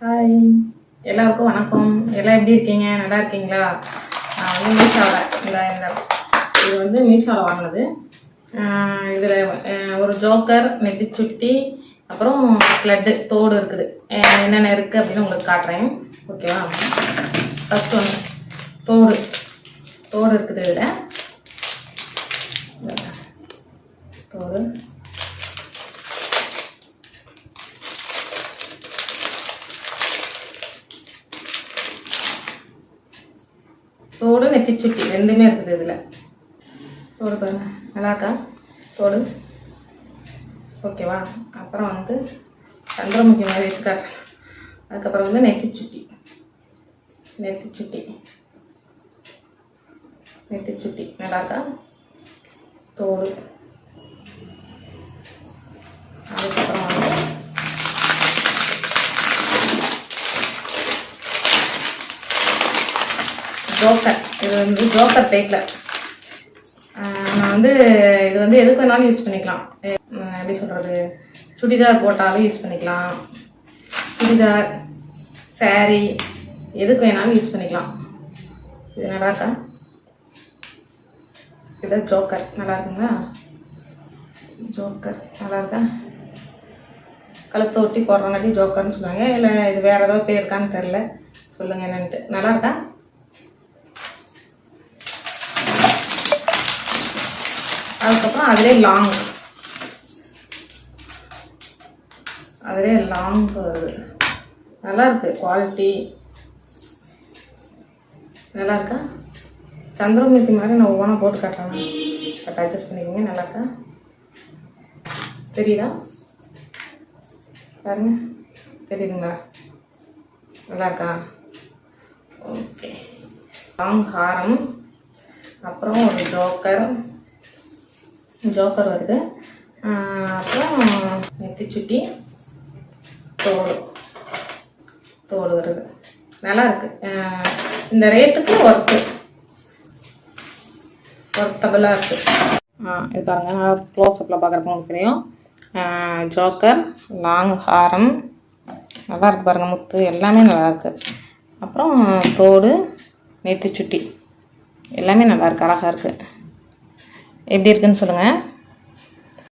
Hi, எல்லாருக்கும் வணக்கம். எல்லாம் எப்படி இருக்கீங்க? நல்லா இருக்கீங்களா? நான் வந்து மீஷோவில் இது வந்து மீஷோவில் வாங்கினது. இதில் ஒரு ஜோக்கர், நெத்திச்சுட்டி, அப்புறம் ஸ்லட்டு தோடு இருக்குது. என்னென்ன இருக்குது அப்படின்னு உங்களுக்கு காட்டுறேன். ஓகேவா? ஃபஸ்ட்டு ஒன்று தோடு இருக்குது. இதில் தோடு தோடு நெத்திச்சுட்டி ரெண்டுமே இருக்குது. இதில் தோடு பாருங்கள், நல்லா இருக்கா தோடு? ஓகேவா? அப்புறம் வந்து சந்திரமுகி மாதிரி வச்சு காட்டுறேன். அதுக்கப்புறம் வந்து நெத்திச்சுட்டி நல்லா இருக்கா தோடு? அதுக்கப்புறம் வந்து ஜோக்கர். இது வந்து ஜோக்கர் டைப்பில். நான் வந்து இது வந்து எதுக்கு வேணாலும் யூஸ் பண்ணிக்கலாம். எப்படி சொல்கிறது, சுடிதார் போட்டாலும் யூஸ் பண்ணிக்கலாம், சுடிதார் சாரீ எதுக்கு வேணாலும் யூஸ் பண்ணிக்கலாம். இது நல்லா இருக்கா? இதுதான் ஜோக்கர். நல்லா இருக்குங்களா? ஜோக்கர் நல்லா இருக்கா? கழுத்தை ஒட்டி போடுறனாட்டி ஜோக்கர்னு சொல்லுவாங்க. இல்லை இது வேறு ஏதாவது பேர் இருக்கான்னு தெரில, சொல்லுங்கள் என்னன்ட்டு. நல்லா இருக்கா? அதுக்கப்புறம் அதிலே லாங் வருது. நல்லா இருக்கு, குவாலிட்டி நல்லா இருக்கா? சந்திரமுகி மாதிரி நான் ஒவ்வொன்றா போட்டு காட்டுறேன். அட்ஜஸ்ட் பண்ணிக்கோங்க. நல்லா இருக்கா? தெரியுதா பாருங்க, தெரியுதுங்களா? நல்லா இருக்கா? ஓகே. லாங் ஹாரம், அப்புறம் ஒரு ஜோக்கர் வருது. அப்புறம் நெத்திச்சுட்டி, தோடு வருது. நல்லா இருக்கு. இந்த ரேட்டுக்கு ஒர்த்தபிளாக இருக்குது. இது பாருங்க, நான் க்ளோஸ்அப்பில் பார்க்குறப்ப உங்களுக்கு தெரியும். ஜோக்கர், லாங் ஹாரம் நல்லா இருக்குது பாருங்கள். முத்து எல்லாமே நல்லா இருக்குது. அப்புறம் தோடு, நெத்திச்சுட்டி எல்லாமே நல்லா இருக்குது, அழகாக இருக்குது. எப்படி இருக்குன்னு சொல்லுங்கள்.